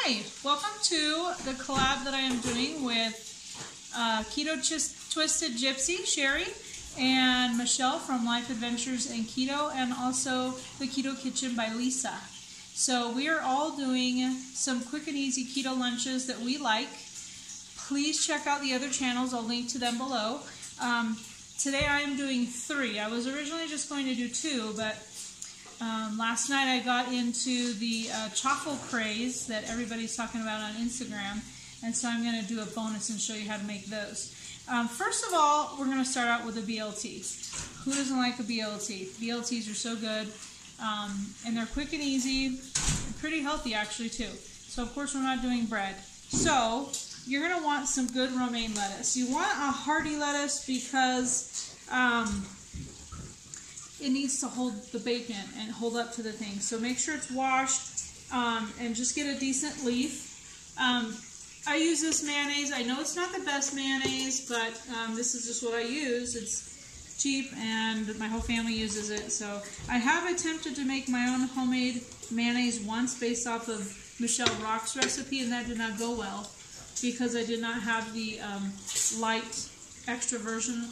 Hi, welcome to the collab that I am doing with Keto Twisted Gypsy, Sherry, and Michelle from Life Adventures in Keto, and also the Keto Kitchen by Lisa. So we are all doing some quick and easy keto lunches that we like. Please check out the other channels. I'll link to them below. Today I am doing 3. I was originally just going to do 2, but last night I got into the chaffle craze that everybody's talking about on Instagram, and so I'm going to do a bonus and show you how to make those. First of all, we're going to start out with a BLT. Who doesn't like a BLT? BLTs are so good, and they're quick and easy, and pretty healthy actually too. So of course we're not doing bread. So you're going to want some good romaine lettuce. You want a hearty lettuce because it needs to hold the bacon and hold up to the thing. So make sure it's washed and just get a decent leaf. I use this mayonnaise. I know it's not the best mayonnaise, but this is just what I use. It's cheap and my whole family uses it. So I have attempted to make my own homemade mayonnaise once based off of Michelle Rock's recipe, and that did not go well because I did not have the light extra virgin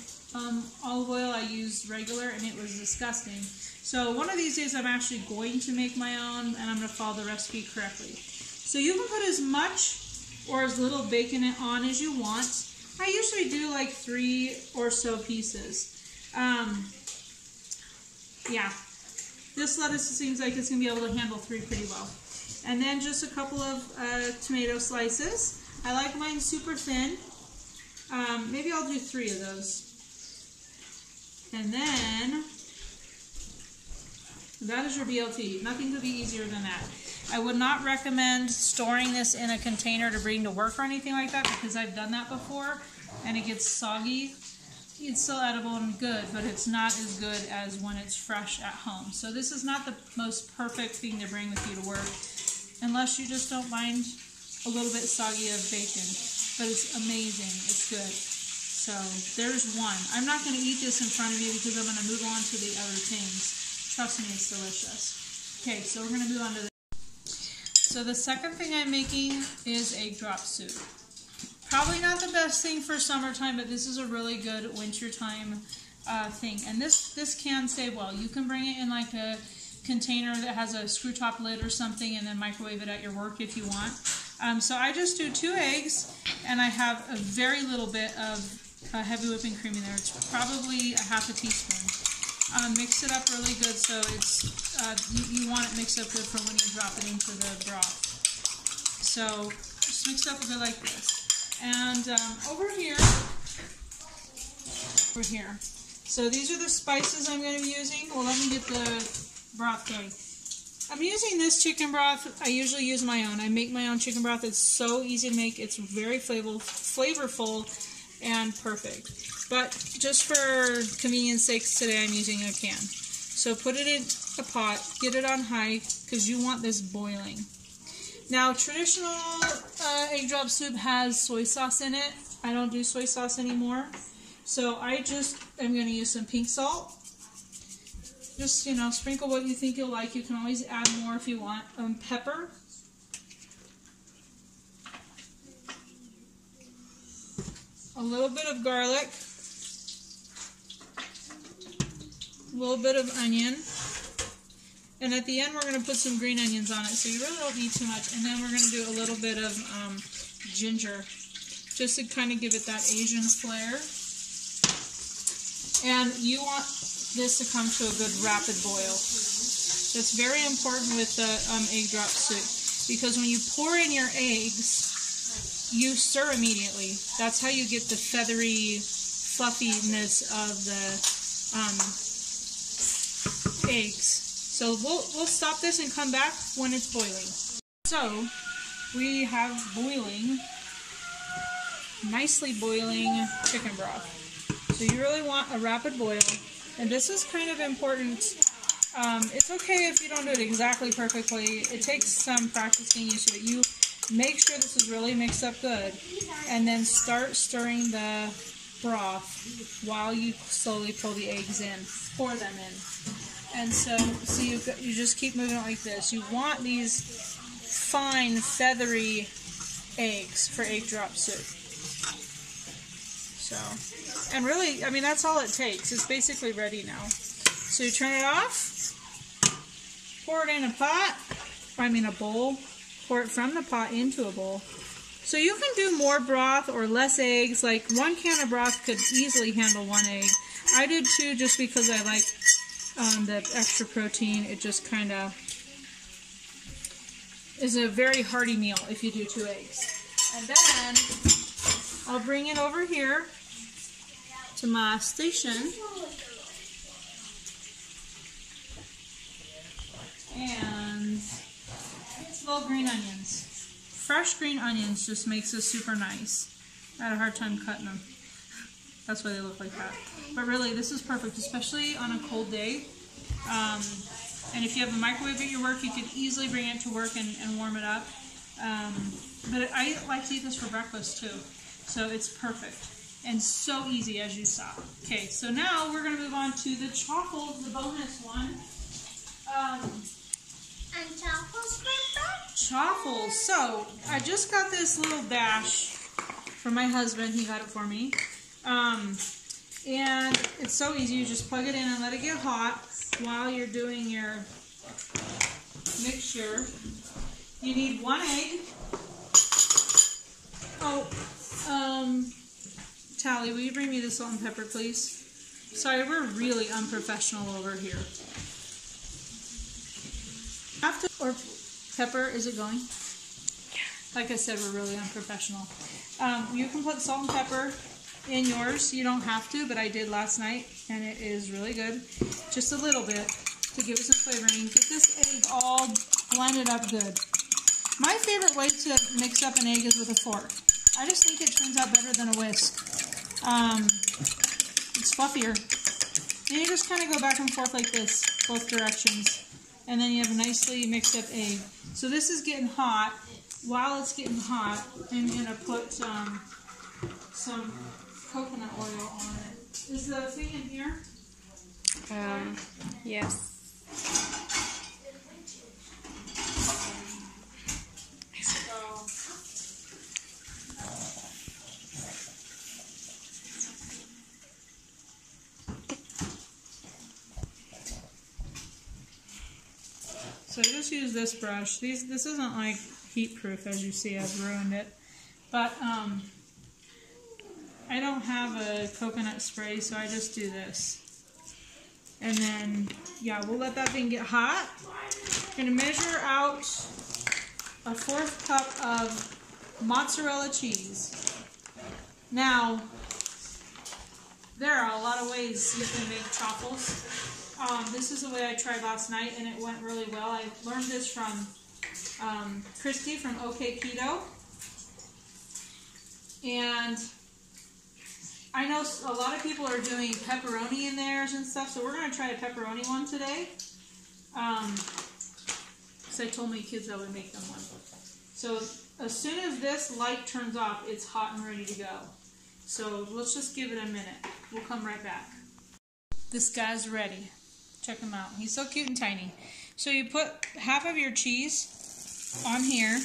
olive oil. I used regular and it was disgusting. So one of these days I'm actually going to make my own, and I'm going to follow the recipe correctly. So you can put as much or as little bacon on as you want. I usually do like 3 or so pieces. Yeah, this lettuce seems like it's going to be able to handle 3 pretty well. And then just a couple of tomato slices. I like mine super thin. Maybe I'll do 3 of those. And then, that is your BLT. Nothing could be easier than that. I would not recommend storing this in a container to bring to work or anything like that, because I've done that before and it gets soggy. It's still edible and good, but it's not as good as when it's fresh at home. So this is not the most perfect thing to bring with you to work, unless you just don't mind a little bit soggy of bacon. But it's amazing. It's good. So there's one. I'm not going to eat this in front of you because I'm going to move on to the other things. Trust me, it's delicious. Okay, so we're going to move on to the... So the second thing I'm making is egg drop soup. Probably not the best thing for summertime, but this is a really good wintertime thing. And this can save well. You can bring it in like a container that has a screw top lid or something and then microwave it at your work if you want. So I just do 2 eggs, and I have a very little bit of heavy whipping cream in there. It's probably a half a teaspoon. Mix it up really good so it's you want it mixed up good for when you drop it into the broth. So just mix it up good like this. And over here. So these are the spices I'm going to be using. Well, let me get the broth going. I'm using this chicken broth. I usually use my own. I make my own chicken broth. It's so easy to make. It's very flavorful and perfect. But just for convenience sakes today, I'm using a can. So put it in a pot, get it on high, because you want this boiling. Now, traditional egg drop soup has soy sauce in it. I don't do soy sauce anymore. So I just am going to use some pink salt. Just, sprinkle what you think you'll like. You can always add more if you want. Pepper. A little bit of garlic. A little bit of onion. And at the end we're going to put some green onions on it, so you really don't need too much. And then we're going to do a little bit of ginger, just to kind of give it that Asian flair. And you want this to come to a good rapid boil. That's very important with the egg drop soup, because when you pour in your eggs, you stir immediately. That's how you get the feathery fluffiness of the eggs. So we'll stop this and come back when it's boiling. So we have nicely boiling chicken broth. So you really want a rapid boil. And this is kind of important. It's okay if you don't do it exactly perfectly. It takes some practice getting used to it. You make sure this is really mixed up good, and then start stirring the broth while you slowly pull the eggs in. Pour them in. And so you just keep moving it like this. You want these fine, feathery eggs for egg drop soup. So, and really, I mean, that's all it takes. It's basically ready now. So you turn it off, pour it in a pot, a bowl, pour it from the pot into a bowl. So you can do more broth or less eggs. Like 1 can of broth could easily handle 1 egg. I did 2 just because I like the extra protein. It just kind of is a very hearty meal if you do 2 eggs. And then I'll bring it over here to my station. And little green onions. Fresh green onions just makes this super nice. I had a hard time cutting them. That's why they look like that. But really, this is perfect, especially on a cold day. And if you have a microwave at your work, you could easily bring it to work and warm it up. But I like to eat this for breakfast too. So it's perfect. And so easy, as you saw. Okay, so now we're going to move on to the chaffle, the bonus one. And chaffles, Grandpa? Chaffles. So, I just got this little dash from my husband. He got it for me. And it's so easy. You just plug it in and let it get hot while you're doing your mixture. You need 1 egg. Oh, Tally, will you bring me the salt and pepper, please? Sorry, we're really unprofessional over here. Or pepper, is it going? Yeah. Like I said, we're really unprofessional. You can put salt and pepper in yours. You don't have to, but I did last night, and it is really good. Just a little bit to give it some flavoring. Get this egg all blended up good. My favorite way to mix up an egg is with a fork. I just think it turns out better than a whisk. It's fluffier. And you just kind of go back and forth like this, both directions. And then you have a nicely mixed up egg. So this is getting hot. While it's getting hot, I'm going to put some coconut oil on it. Is the thing in here? Yes. So I just use this brush. This isn't like heat proof, as you see. I've ruined it. But I don't have a coconut spray, so I just do this. And then, yeah, we'll let that thing get hot. I'm going to measure out a 1/4 cup of mozzarella cheese. Now, there are a lot of ways you can make chaffles. This is the way I tried last night, and it went really well. I learned this from Christy from OK Keto. And I know a lot of people are doing pepperoni in theirs and stuff, so we're going to try a pepperoni one today. Because I told my kids I would make them one. So as soon as this light turns off, it's hot and ready to go. So let's just give it a minute. We'll come right back. This guy's ready. Check him out. He's so cute and tiny. So you put half of your cheese on here.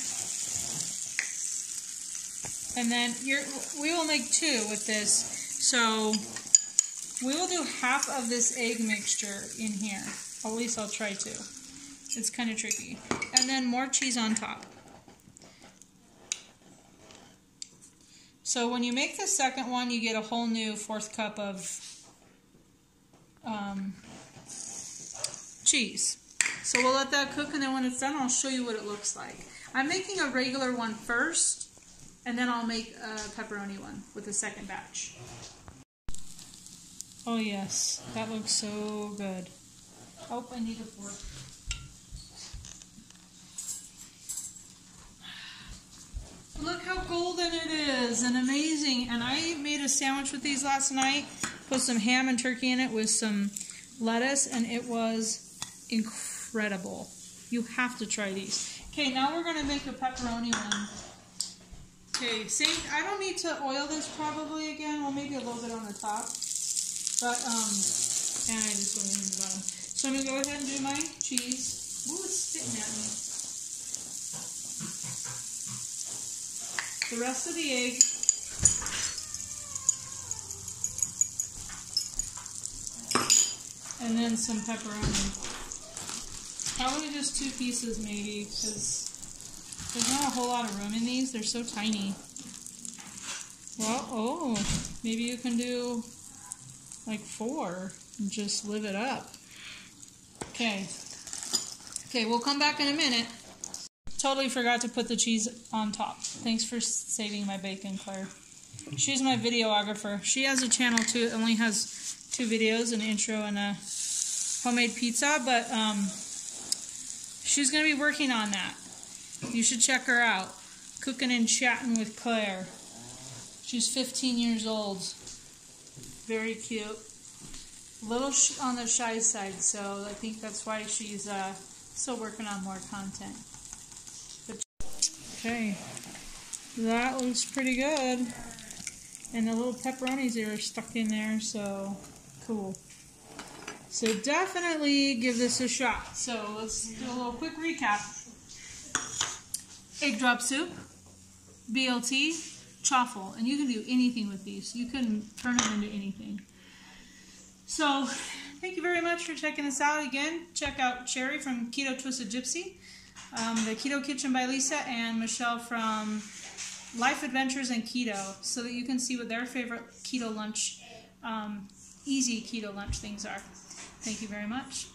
And then we will make 2 with this. So we will do half of this egg mixture in here. At least I'll try to. It's kind of tricky. And then more cheese on top. So when you make the second one, you get a whole new 1/4 cup of cheese. So we'll let that cook, and then when it's done, I'll show you what it looks like. I'm making a regular one first, and then I'll make a pepperoni one with the second batch. Oh yes, that looks so good. Oh, I need a fork. Look how golden it is, and amazing. And I made a sandwich with these last night. Put some ham and turkey in it with some lettuce, and it was incredible. You have to try these. Okay, now we're going to make a pepperoni one. Okay, I don't need to oil this probably again. Well, maybe a little bit on the top. But, and I just went in the bottom. So I'm going to go ahead and do my cheese. Ooh, it's sticking at me. the rest of the egg. And then some pepperoni. Probably just 2 pieces maybe, because there's not a whole lot of room in these. They're so tiny. Well, oh, maybe you can do like 4 and just live it up. Okay. Okay, we'll come back in a minute. Totally forgot to put the cheese on top. Thanks for saving my bacon, Claire. She's my videographer. She has a channel too. It only has 2 videos, an intro and a homemade pizza, but she's going to be working on that. You should check her out. Cooking and Chatting with Claire. She's 15 years old. Very cute. A little on the shy side, so I think that's why she's still working on more content. But, okay, that looks pretty good. And the little pepperonis are stuck in there, so cool. So definitely give this a shot. So let's do a little quick recap. Egg drop soup, BLT, chaffle, and you can do anything with these. You can turn them into anything. So thank you very much for checking this out. Again, check out Cherry from Keto Twisted Gypsy, the Keto Kitchen by Lisa, and Michelle from Life Adventures and Keto, so that you can see what their favorite keto lunch, easy keto lunch things are. Thank you very much.